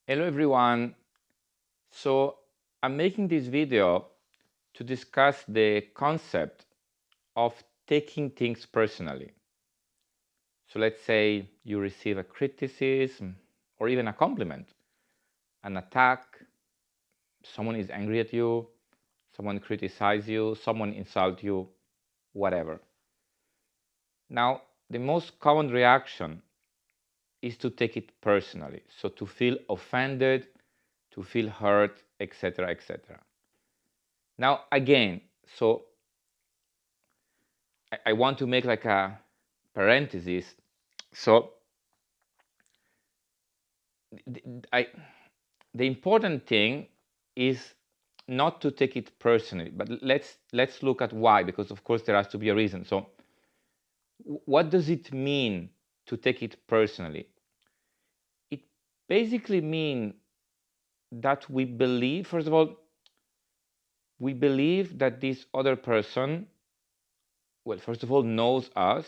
Hello everyone. So I'm making this video to discuss the concept of taking things personally. So let's say you receive a criticism or even a compliment, an attack, someone is angry at you, someone criticizes you, someone insults you, whatever. Now, the most common reaction is to take it personally. So to feel offended, to feel hurt, etc., etc. Now, again, so I want to make like a parenthesis. So I, the important thing is not to take it personally, but let's look at why, because of course there has to be a reason. So what does it mean to take it personally? It basically means that we believe, first of all, we believe that this other person, well, first of all, knows us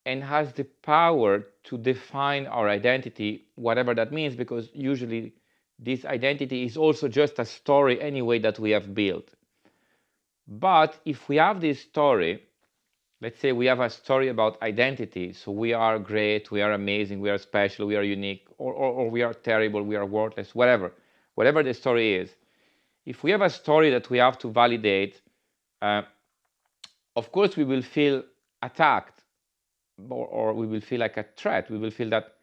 and has the power to define our identity, whatever that means, because usually this identity is also just a story anyway that we have built. But if we have this story, let's say we have a story about identity, so we are great, we are amazing, we are special, we are unique, or we are terrible, we are worthless, whatever the story is. If we have a story that we have to validate, uh, of course we will feel attacked, or we will feel like a threat. We will feel that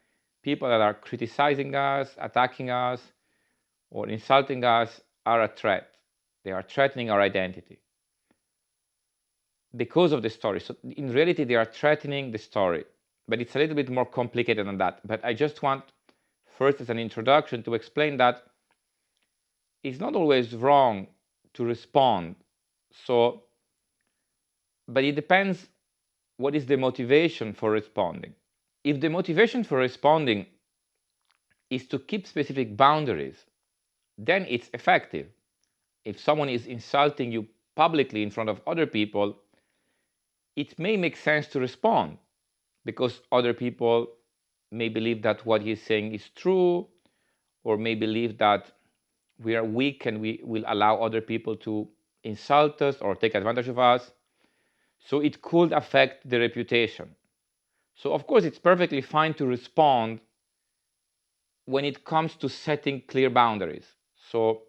people that are criticizing us, attacking us, or insulting us are a threat. They are threatening our identity because of the story. So in reality, they are threatening the story, but it's a little bit more complicated than that. But I just want first, as an introduction, to explain that it's not always wrong to respond. So, but it depends what is the motivation for responding. If the motivation for responding is to keep specific boundaries, then it's effective. If someone is insulting you publicly in front of other people, it may make sense to respond because other people may believe that what he's saying is true, or may believe that we are weak and we will allow other people to insult us or take advantage of us. So it could affect the reputation. So, of course, it's perfectly fine to respond when it comes to setting clear boundaries. So,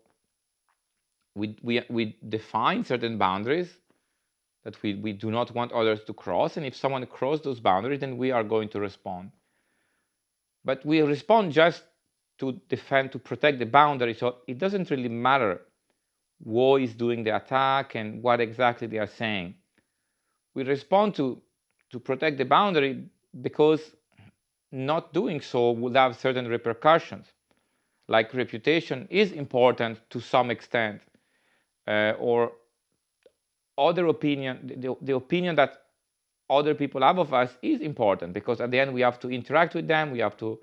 we define certain boundaries that we do not want others to cross. And if someone crosses those boundaries, then we are going to respond. But we respond just to defend, to protect the boundary. So it doesn't really matter who is doing the attack and what exactly they are saying. We respond to protect the boundary because not doing so would have certain repercussions. Like reputation is important to some extent, or other opinion, the opinion that other people have of us is important because at the end we have to interact with them, we have to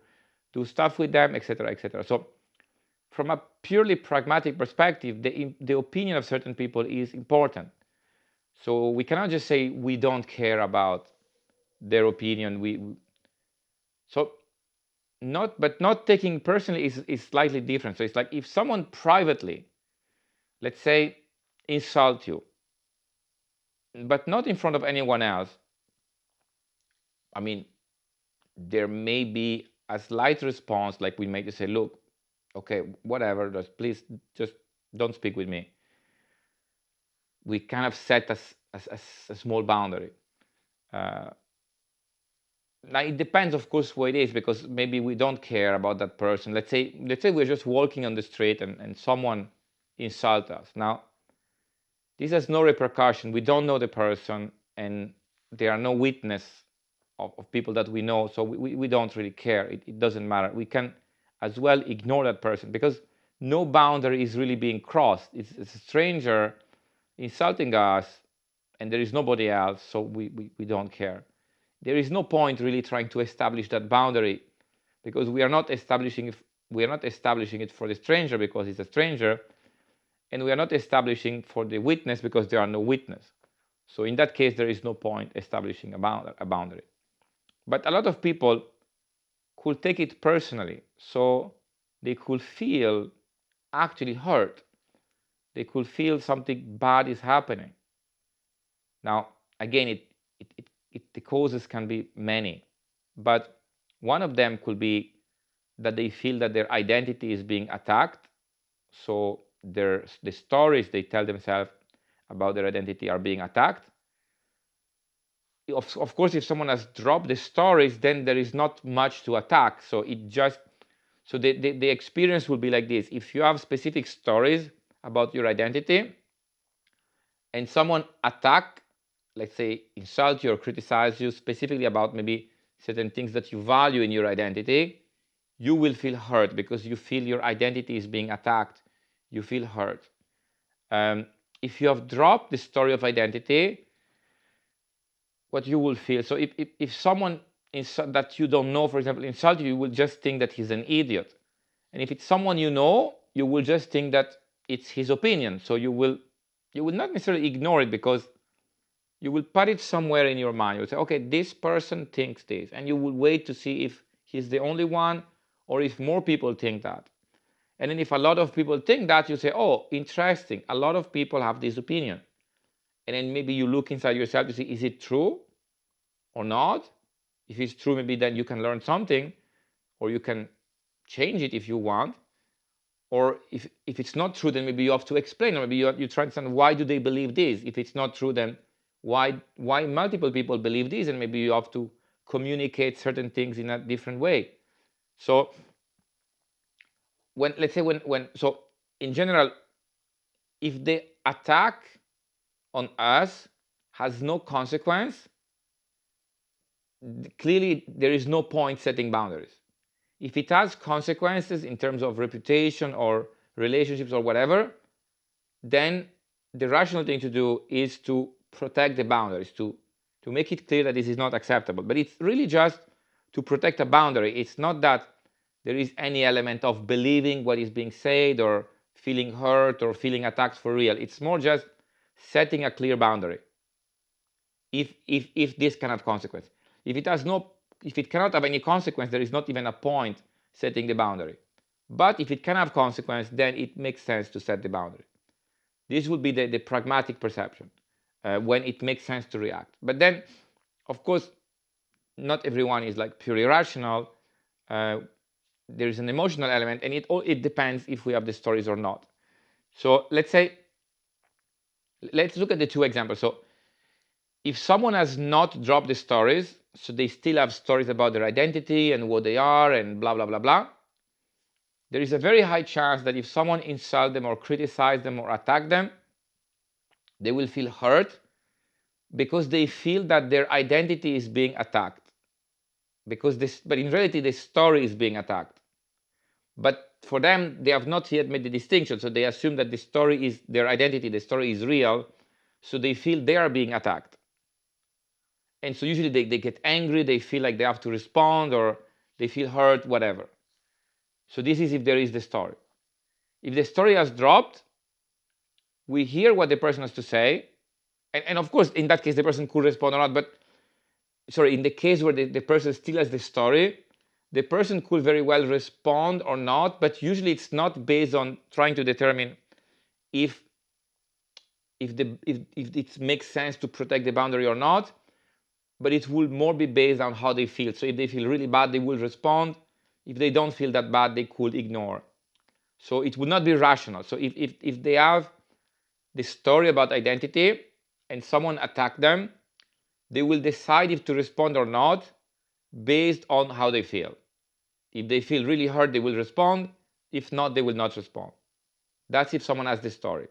do stuff with them, etc., etc. So from a purely pragmatic perspective, the opinion of certain people is important. So we cannot just say we don't care about their opinion. So not taking personally is slightly different. So it's like if someone privately, let's say, insult you, but not in front of anyone else, I mean, there may be a slight response, like we may just say, look, okay, whatever, just please just don't speak with me. We kind of set a small boundary. Uh, Now it depends, of course, what it is, because maybe we don't care about that person. Let's say we're just walking on the street and someone insults us. Now, this has no repercussion. We don't know the person, and there are no witness of people that we know, so we don't really care. It doesn't matter. We can as well ignore that person because no boundary is really being crossed. It's a stranger insulting us, and there is nobody else, so we don't care. There is no point really trying to establish that boundary because we are not establishing it for the stranger because it's a stranger, and we are not establishing for the witness because there are no witness. So in that case, there is no point establishing a boundary. But a lot of people could take it personally. So they could feel actually hurt. They could feel something bad is happening. Now, again, the causes can be many, but one of them could be that they feel that their identity is being attacked. So the stories they tell themselves about their identity are being attacked. Of course, if someone has dropped the stories, then there is not much to attack. So the experience will be like this. If you have specific stories about your identity and someone attack, let's say insult you or criticize you specifically about maybe certain things that you value in your identity, you will feel hurt because you feel your identity is being attacked. You feel hurt. If you have dropped the story of identity, what you will feel. So if someone that you don't know, for example, insult you, you will just think that he's an idiot. And if it's someone you know, you will just think that it's his opinion. So you will not necessarily ignore it, because you will put it somewhere in your mind. You'll say, okay, this person thinks this. And you will wait to see if he's the only one or if more people think that. And then if a lot of people think that, you say, oh, interesting. A lot of people have this opinion. And then maybe you look inside yourself to see, is it true or not? If it's true, maybe then you can learn something, or you can change it if you want. Or if it's not true, then maybe you have to explain, or maybe you try to understand why do they believe this. If it's not true, then why multiple people believe this, and maybe you have to communicate certain things in a different way. So let's say so in general, if the attack on us has no consequence, clearly there is no point setting boundaries. If it has consequences in terms of reputation or relationships or whatever, then the rational thing to do is to protect the boundaries, to make it clear that this is not acceptable. But it's really just to protect a boundary. It's not that there is any element of believing what is being said or feeling hurt or feeling attacked for real. It's more just setting a clear boundary. If this can have consequence. If it cannot have any consequence, there is not even a point setting the boundary. But if it can have consequence, then it makes sense to set the boundary. This would be the pragmatic perception, when it makes sense to react. But then, of course, not everyone is like purely rational. There is an emotional element, and it depends if we have the stories or not. So let's look at the two examples. So if someone has not dropped the stories, so they still have stories about their identity and what they are and blah, blah, blah, blah, there is a very high chance that if someone insults them or criticizes them or attack them, they will feel hurt because they feel that their identity is being attacked. But in reality, the story is being attacked. But for them, they have not yet made the distinction. So they assume that the story is their identity, the story is real. So they feel they are being attacked. And so usually they get angry, they feel like they have to respond, or they feel hurt, whatever. So this is if there is the story. If the story has dropped, we hear what the person has to say. And of course, in that case, the person could respond or not. But sorry, in the case where the person still has the story, the person could very well respond or not. But usually it's not based on trying to determine if it makes sense to protect the boundary or not. But it will more be based on how they feel. So if they feel really bad, they will respond. If they don't feel that bad, they could ignore. So it would not be rational. So if they have the story about identity and someone attacked them, they will decide if to respond or not based on how they feel. If they feel really hurt, they will respond. If not, they will not respond. That's if someone has the story.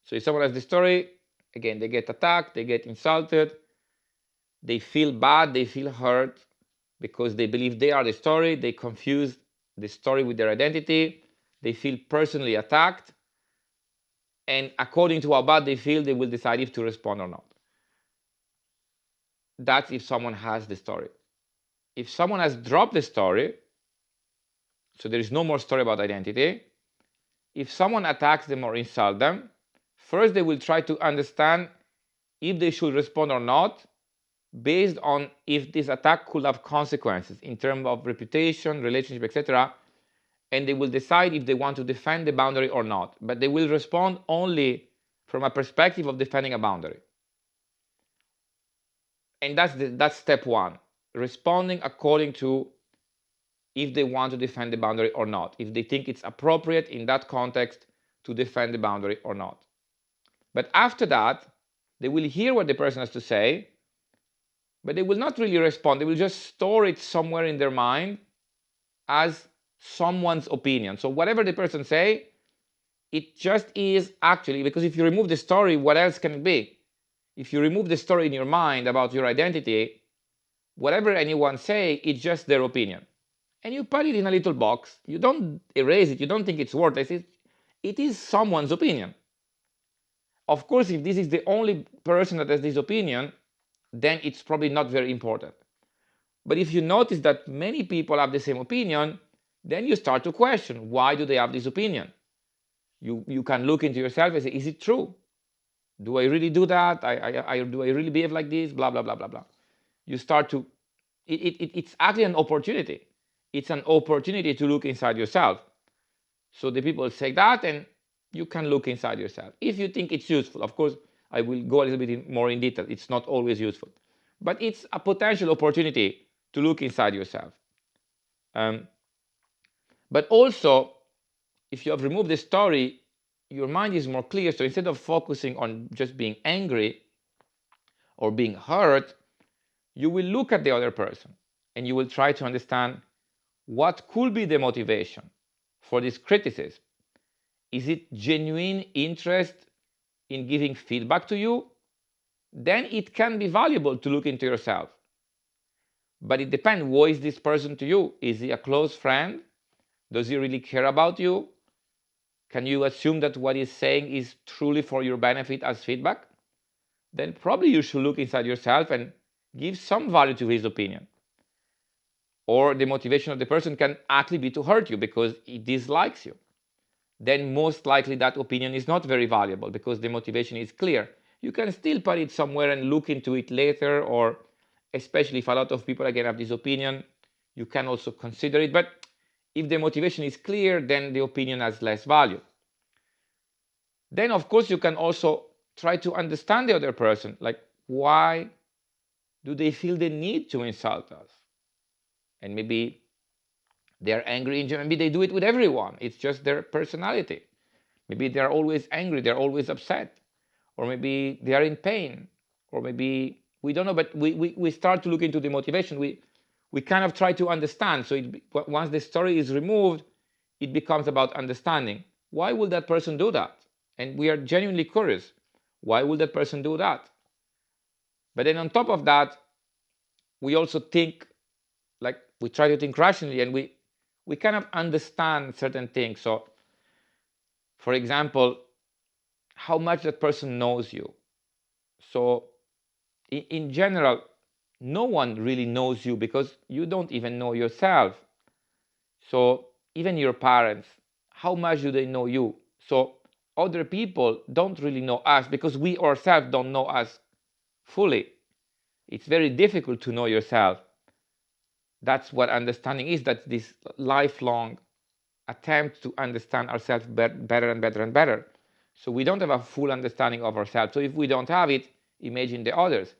So if someone has the story, again, they get attacked, they get insulted, they feel bad, they feel hurt because they believe they are the story, they confuse the story with their identity, they feel personally attacked, and according to how bad they feel, they will decide if to respond or not. That's if someone has the story. If someone has dropped the story, so there is no more story about identity, if someone attacks them or insults them, first they will try to understand if they should respond or not, based on if this attack could have consequences in terms of reputation, relationship, etc. and they will decide if they want to defend the boundary or not. But they will respond only from a perspective of defending a boundary. And that's step one, responding according to if they want to defend the boundary or not, if they think it's appropriate in that context to defend the boundary or not. But after that, they will hear what the person has to say, but they will not really respond. They will just store it somewhere in their mind as someone's opinion. So whatever the person say, it just is actually, because if you remove the story, what else can it be? If you remove the story in your mind about your identity, whatever anyone say, it's just their opinion. And you put it in a little box. You don't erase it. You don't think it's worthless. It is someone's opinion. Of course, if this is the only person that has this opinion, then it's probably not very important. But if you notice that many people have the same opinion, then you start to question, why do they have this opinion? You can look into yourself and say, is it true? Do I really do that? Do I really behave like this? Blah, blah, blah, blah, blah. You start to, it's actually an opportunity. It's an opportunity to look inside yourself. So the people say that, and you can look inside yourself. If you think it's useful, of course, I will go a little bit more in detail. It's not always useful. But it's a potential opportunity to look inside yourself. But also, if you have removed the story, your mind is more clear. So instead of focusing on just being angry or being hurt, you will look at the other person and you will try to understand what could be the motivation for this criticism. Is it genuine interest in giving feedback to you? Then it can be valuable to look into yourself. But it depends, what is this person to you? Is he a close friend? Does he really care about you? Can you assume that what he's saying is truly for your benefit as feedback? Then probably you should look inside yourself and give some value to his opinion. Or the motivation of the person can actually be to hurt you because he dislikes you. Then most likely that opinion is not very valuable because the motivation is clear. You can still put it somewhere and look into it later, or especially if a lot of people again have this opinion, you can also consider it. But if the motivation is clear, then the opinion has less value. Then, of course, you can also try to understand the other person. Like, why do they feel the need to insult us? And maybe they're angry in general. Maybe they do it with everyone. It's just their personality. Maybe they're always angry. They're always upset. Or maybe they are in pain. Or maybe, we don't know, but we start to look into the motivation. We kind of try to understand. So once the story is removed, it becomes about understanding. Why would that person do that? And we are genuinely curious. Why would that person do that? But then on top of that, we also think, like we try to think rationally, and we kind of understand certain things. So, for example, how much that person knows you. So, in general, no one really knows you because you don't even know yourself. So, even your parents, how much do they know you? So, other people don't really know us because we ourselves don't know us fully. It's very difficult to know yourself. That's what understanding is. That's this lifelong attempt to understand ourselves better and better and better. So we don't have a full understanding of ourselves. So if we don't have it, imagine the others.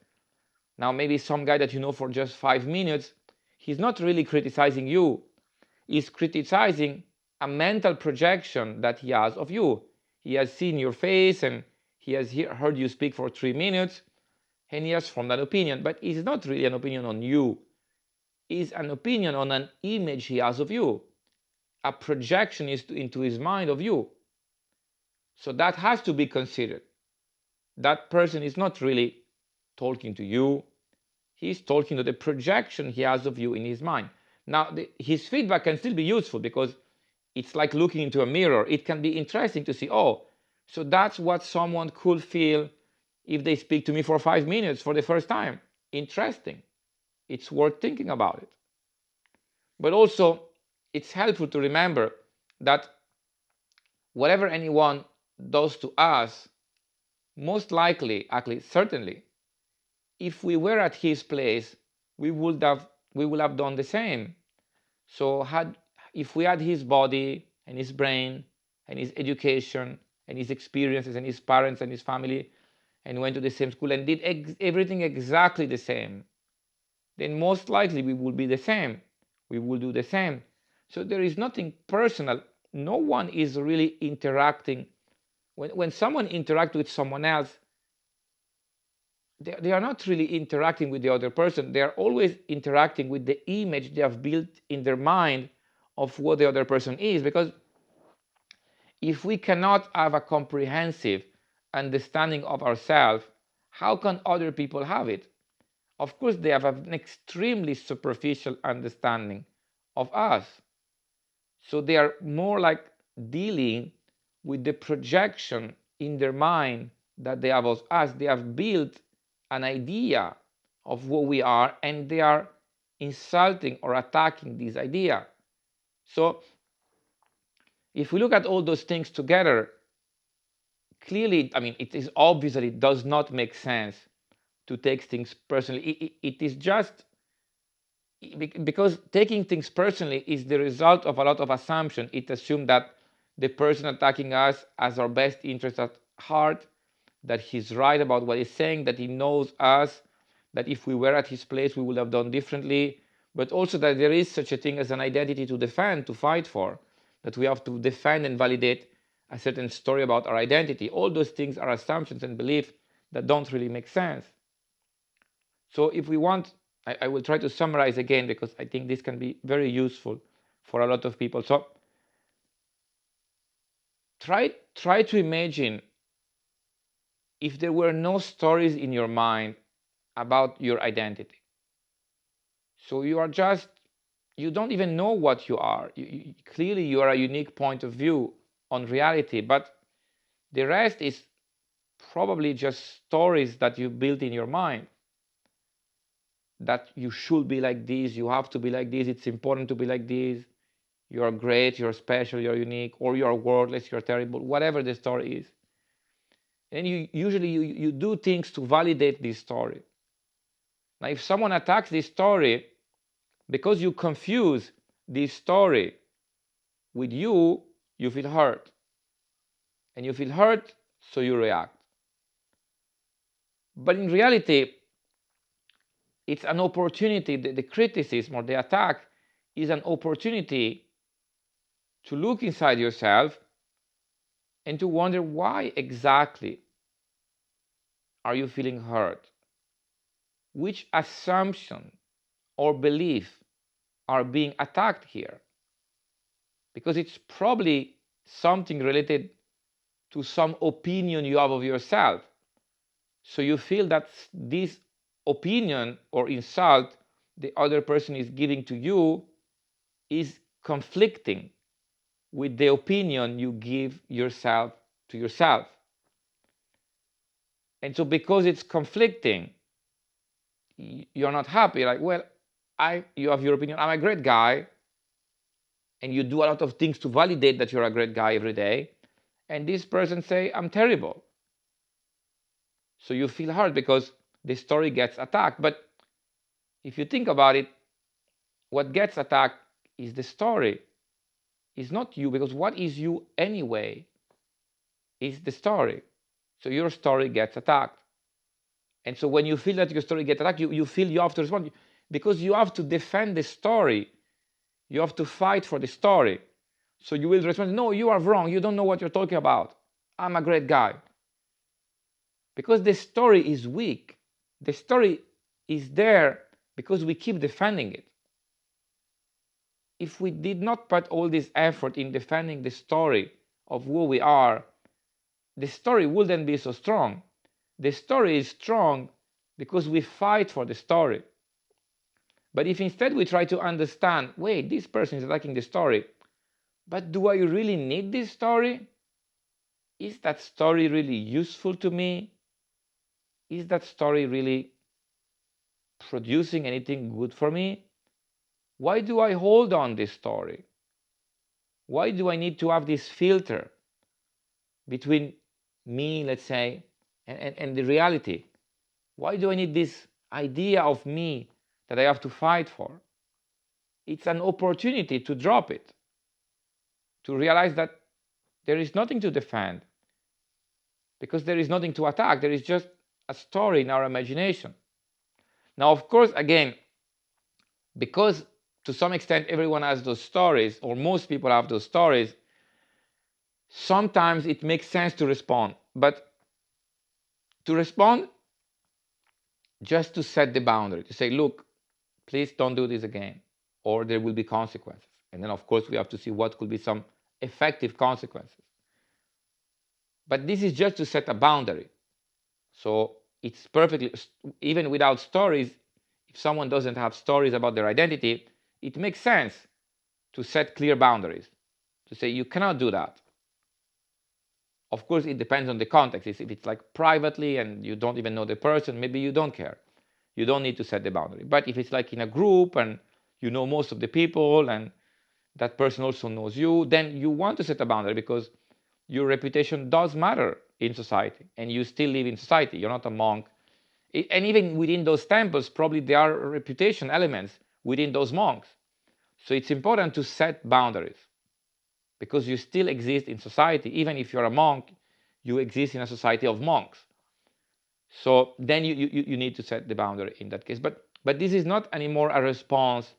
Now maybe some guy that you know for just 5 minutes, he's not really criticizing you. He's criticizing a mental projection that he has of you. He has seen your face and he has heard you speak for 3 minutes and he has formed an opinion. But it's not really an opinion on you. It's an opinion on an image he has of you. A projection is into his mind of you. So that has to be considered. That person is not really talking to you. He's talking to the projection he has of you in his mind. Now, his feedback can still be useful because it's like looking into a mirror. It can be interesting to see, oh, so that's what someone could feel if they speak to me for 5 minutes for the first time. Interesting. It's worth thinking about it. But also, it's helpful to remember that whatever anyone does to us, most likely, actually, certainly, if we were at his place, we would have done the same. So if we had his body and his brain and his education and his experiences and his parents and his family and went to the same school and did everything exactly the same, then most likely we will be the same. We will do the same. So there is nothing personal. No one is really interacting. When someone interacts with someone else, they are not really interacting with the other person. They are always interacting with the image they have built in their mind of what the other person is. Because if we cannot have a comprehensive understanding of ourselves, how can other people have it? Of course, they have an extremely superficial understanding of us. So they are more like dealing with the projection in their mind that they have of us. They have built an idea of what we are, and they are insulting or attacking this idea. So if we look at all those things together, clearly, I mean, it is obviously does not make sense to take things personally. It is just because taking things personally is the result of a lot of assumption. It assumes that the person attacking us has our best interest at heart, that he's right about what he's saying, that he knows us, that if we were at his place we would have done differently, but also that there is such a thing as an identity to defend, to fight for, that we have to defend and validate a certain story about our identity. All those things are assumptions and beliefs that don't really make sense. So if we want, I will try to summarize again because I think this can be very useful for a lot of people. So try to imagine if there were no stories in your mind about your identity. So you are just, you don't even know what you are. Clearly you are a unique point of view on reality, but the rest is probably just stories that you built in your mind. That you should be like this, you have to be like this, it's important to be like this, you're great, you're special, you're unique, or you're worthless, you're terrible, whatever the story is. And you usually you do things to validate this story. Now if someone attacks this story, because you confuse this story with you, you feel hurt. And you feel hurt, so you react. But in reality, it's an opportunity. The criticism or the attack is an opportunity to look inside yourself and to wonder why exactly are you feeling hurt? Which assumption or belief are being attacked here? Because it's probably something related to some opinion you have of yourself. So you feel that this opinion or insult the other person is giving to you is conflicting with the opinion you give yourself to yourself. And so because it's conflicting, you're not happy. Like, well, you have your opinion, I'm a great guy, and you do a lot of things to validate that you're a great guy every day, and this person say, I'm terrible. So you feel hurt because the story gets attacked. But if you think about it, what gets attacked is the story. It's not you, because what is you anyway is the story. So your story gets attacked. And so when you feel that your story gets attacked, you feel you have to respond, because you have to defend the story. You have to fight for the story. So you will respond, no, you are wrong. You don't know what you're talking about. I'm a great guy. Because the story is weak. The story is there because we keep defending it. If we did not put all this effort in defending the story of who we are, the story wouldn't be so strong. The story is strong because we fight for the story. But if instead we try to understand, wait, this person is attacking the story, but do I really need this story? Is that story really useful to me? Is that story really producing anything good for me? Why do I hold on this story? Why do I need to have this filter between me, let's say, and the reality? Why do I need this idea of me that I have to fight for? It's an opportunity to drop it. to realize that there is nothing to defend, because there is nothing to attack. There is just a story in our imagination. Now, of course, again, because to some extent everyone has those stories, or most people have those stories, sometimes it makes sense to respond. But to respond, just to set the boundary, to say, look, please don't do this again, or there will be consequences. And then, of course, we have to see what could be some effective consequences. But this is just to set a boundary. So it's perfectly, even without stories, if someone doesn't have stories about their identity, it makes sense to set clear boundaries, to say you cannot do that. Of course, it depends on the context. If it's like privately and you don't even know the person, maybe you don't care. You don't need to set the boundary. But if it's like in a group and you know most of the people and that person also knows you, then you want to set a boundary, because your reputation does matter in society, and you still live in society. You're not a monk. And even within those temples, probably there are reputation elements within those monks. So it's important to set boundaries, because you still exist in society. Even if you're a monk, you exist in a society of monks. So then you need to set the boundary in that case. But this is not anymore a response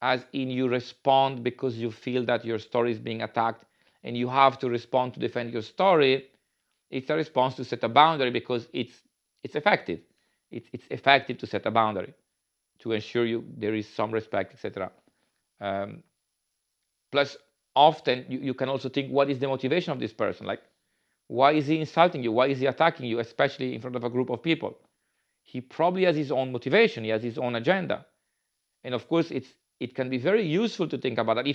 as in you respond because you feel that your story is being attacked and you have to respond to defend your story. It's a response to set a boundary because it's effective. It's effective to set a boundary, to ensure there is some respect, etc. Plus, often you can also think, what is the motivation of this person? Like, why is he insulting you? Why is he attacking you, especially in front of a group of people? He probably has his own motivation. He has his own agenda. And of course, it can be very useful to think about that.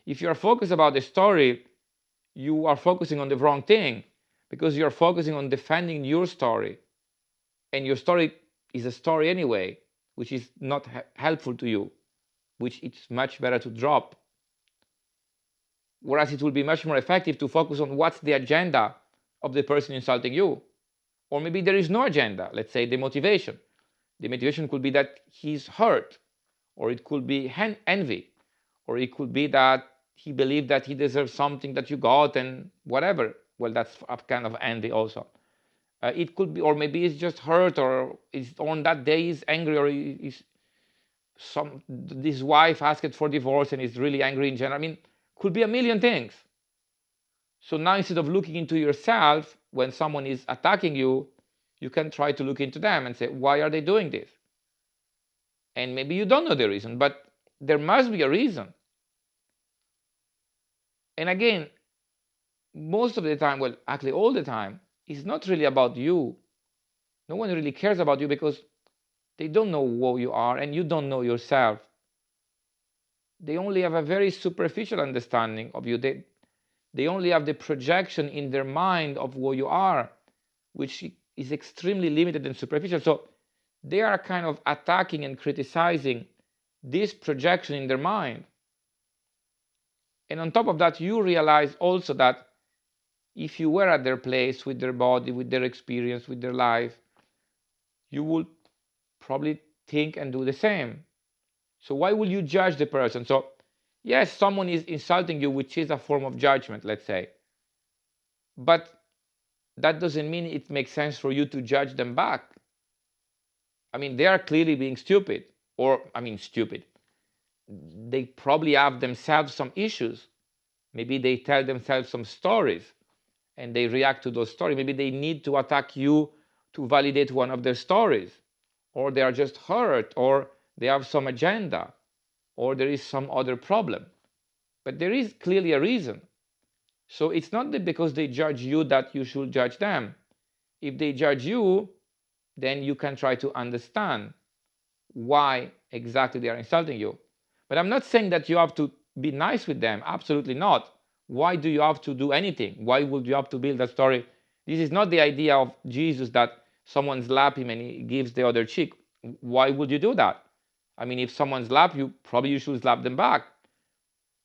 If you're focused about the story, you are focusing on the wrong thing, because you're focusing on defending your story. And your story is a story anyway, which is not helpful to you, which it's much better to drop. Whereas it will be much more effective to focus on what's the agenda of the person insulting you. Or maybe there is no agenda, let's say the motivation. The motivation could be that he's hurt, or it could be envy, or it could be that he believed that he deserves something that you got and whatever. Well, that's a kind of envy also. It could be, or maybe he's just hurt, or on that day he's angry, or this wife asked for divorce and is really angry in general. I mean, could be a million things. So now, instead of looking into yourself when someone is attacking you, you can try to look into them and say, why are they doing this? And maybe you don't know the reason, but there must be a reason. And again, most of the time, well, actually all the time, it's not really about you. No one really cares about you, because they don't know who you are and you don't know yourself. They only have a very superficial understanding of you. They only have the projection in their mind of who you are, which is extremely limited and superficial. So they are kind of attacking and criticizing this projection in their mind. And on top of that, you realize also that if you were at their place, with their body, with their experience, with their life, you would probably think and do the same. So why will you judge the person? So yes, someone is insulting you, which is a form of judgment, let's say. But that doesn't mean it makes sense for you to judge them back. I mean, they are clearly being stupid. Stupid. They probably have themselves some issues. Maybe they tell themselves some stories and they react to those stories. Maybe they need to attack you to validate one of their stories. Or they are just hurt, or they have some agenda, or there is some other problem. But there is clearly a reason. So it's not that because they judge you that you should judge them. If they judge you, then you can try to understand why exactly they are insulting you. But I'm not saying that you have to be nice with them. Absolutely not. Why do you have to do anything? Why would you have to build that story? This is not the idea of Jesus that someone slaps him and he gives the other cheek. Why would you do that? I mean, if someone slaps you, probably you should slap them back.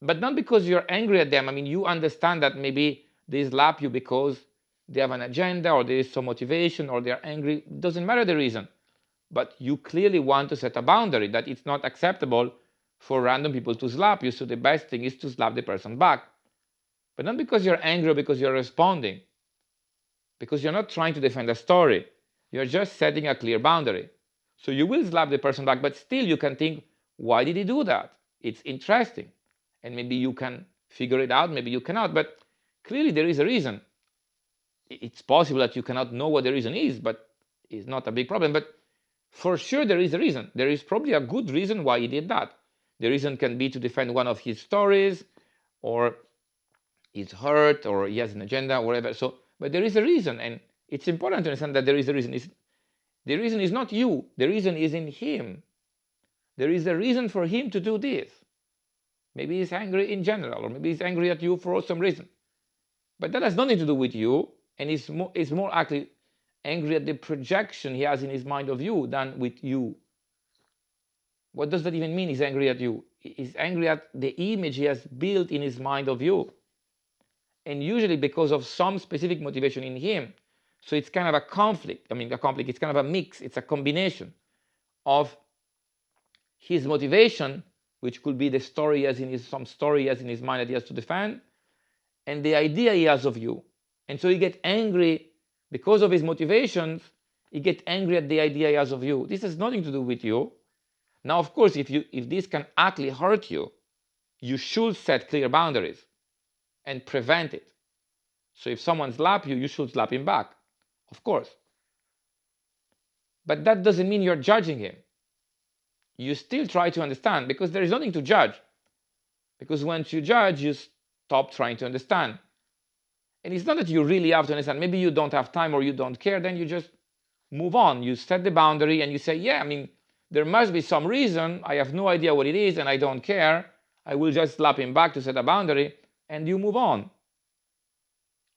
But not because you're angry at them. I mean, you understand that maybe they slap you because they have an agenda, or there is some motivation, or they're angry. It doesn't matter the reason. But you clearly want to set a boundary that it's not acceptable for random people to slap you. So the best thing is to slap the person back. But not because you're angry or because you're responding, because you're not trying to defend a story. You're just setting a clear boundary. So you will slap the person back, but still you can think, why did he do that? It's interesting. And maybe you can figure it out, maybe you cannot, but clearly there is a reason. It's possible that you cannot know what the reason is, but it's not a big problem. But for sure there is a reason. There is probably a good reason why he did that. The reason can be to defend one of his stories, or he's hurt, or he has an agenda, or whatever. So, but there is a reason, and it's important to understand that there is a reason. The reason is not you. The reason is in him. There is a reason for him to do this. Maybe he's angry in general, or maybe he's angry at you for some reason. But that has nothing to do with you, and is more actually angry at the projection he has in his mind of you than with you. What does that even mean? He's angry at you. He's angry at the image he has built in his mind of you. And usually because of some specific motivation in him. So it's kind of a conflict. It's kind of a mix. It's a combination of his motivation, which could be the story some story he has in his mind that he has to defend, and the idea he has of you. And so he gets angry because of his motivations. He gets angry at the idea he has of you. This has nothing to do with you. Now, of course, if this can actually hurt you, you should set clear boundaries and prevent it. So if someone slaps you, you should slap him back, of course. But that doesn't mean you're judging him. You still try to understand, because there is nothing to judge. Because once you judge, you stop trying to understand. And it's not that you really have to understand. Maybe you don't have time or you don't care, then you just move on. You set the boundary and you say, yeah, there must be some reason. I have no idea what it is and I don't care. I will just slap him back to set a boundary, and you move on.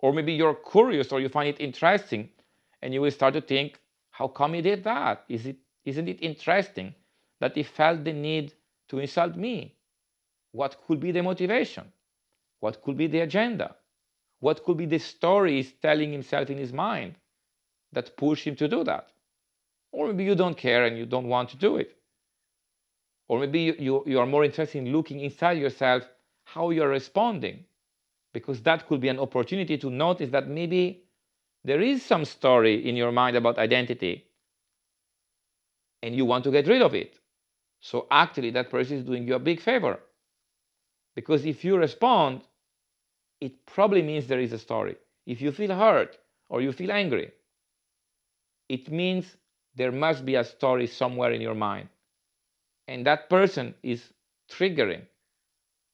Or maybe you're curious or you find it interesting and you will start to think, how come he did that? Isn't it interesting that he felt the need to insult me? What could be the motivation? What could be the agenda? What could be the story he's telling himself in his mind that pushed him to do that? Or maybe you don't care and you don't want to do it. Or maybe you are more interested in looking inside yourself how you're responding, because that could be an opportunity to notice that maybe there is some story in your mind about identity and you want to get rid of it. So actually that person is doing you a big favor, because if you respond, it probably means there is a story. If you feel hurt or you feel angry, it means there must be a story somewhere in your mind. And that person is triggering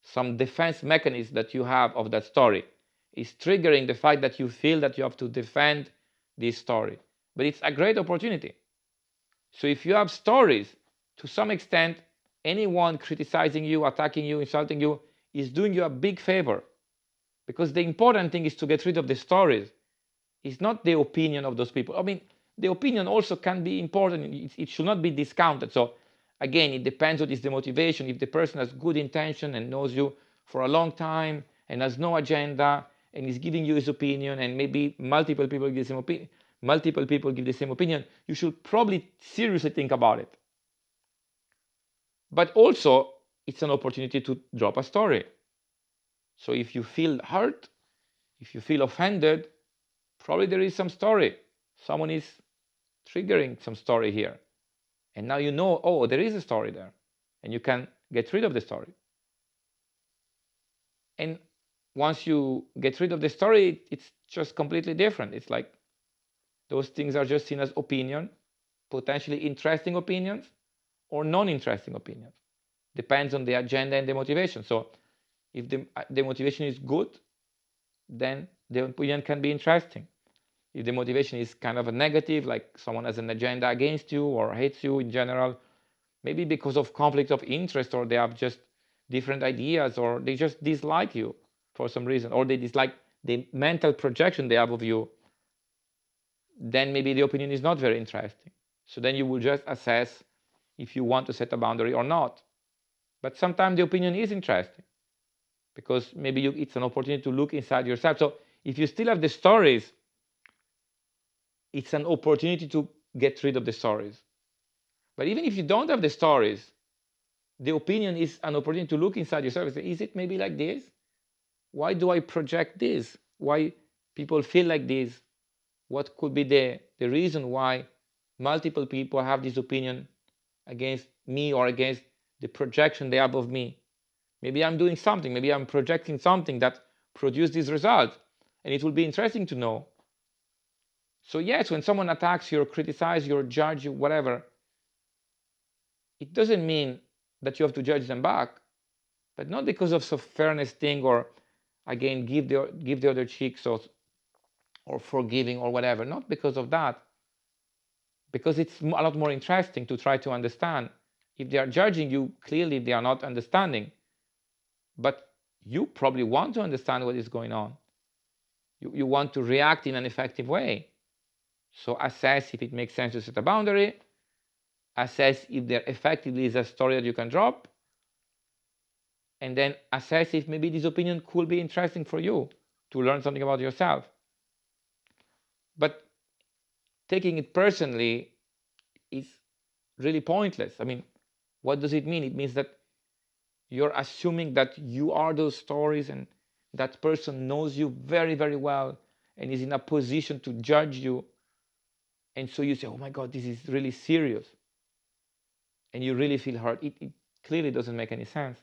some defense mechanism that you have of that story. Is triggering the fact that you feel that you have to defend this story. But it's a great opportunity. So if you have stories, to some extent, anyone criticizing you, attacking you, insulting you, is doing you a big favor. Because the important thing is to get rid of the stories. It's not the opinion of those people. The opinion also can be important. It should not be discounted. So again, it depends what is the motivation. If the person has good intention and knows you for a long time and has no agenda and is giving you his opinion, and maybe multiple people give the same opinion, you should probably seriously think about it. But also, it's an opportunity to drop a story. So if you feel hurt, if you feel offended, probably there is some story. Someone is triggering some story here. And now you know, oh, there is a story there. And you can get rid of the story. And once you get rid of the story, it's just completely different. It's like those things are just seen as opinion, potentially interesting opinions or non-interesting opinions. Depends on the agenda and the motivation. So if the motivation is good, then the opinion can be interesting. If the motivation is kind of a negative, like someone has an agenda against you or hates you in general, maybe because of conflict of interest, or they have just different ideas, or they just dislike you for some reason, or they dislike the mental projection they have of you, then maybe the opinion is not very interesting. So then you will just assess if you want to set a boundary or not. But sometimes the opinion is interesting, because maybe it's an opportunity to look inside yourself. So if you still have the stories, it's an opportunity to get rid of the stories. But even if you don't have the stories, the opinion is an opportunity to look inside yourself and say, is it maybe like this? Why do I project this? Why people feel like this? What could be the reason why multiple people have this opinion against me or against the projection they have of me? Maybe I'm doing something, maybe I'm projecting something that produced this result, and it will be interesting to know. So yes, when someone attacks you or criticizes you or judge you, whatever, it doesn't mean that you have to judge them back, but not because of some fairness thing or again give the other cheek, so or forgiving or whatever. Not because of that, because it's a lot more interesting to try to understand. If they are judging you, clearly they are not understanding, but you probably want to understand what is going on. You want to react in an effective way. So assess if it makes sense to set a boundary, assess if there effectively is a story that you can drop, and then assess if maybe this opinion could be interesting for you to learn something about yourself. But taking it personally is really pointless. I mean, what does it mean? It means that you're assuming that you are those stories and that person knows you very, very well and is in a position to judge you. And so you say, oh my God, this is really serious. And you really feel hurt. It clearly doesn't make any sense.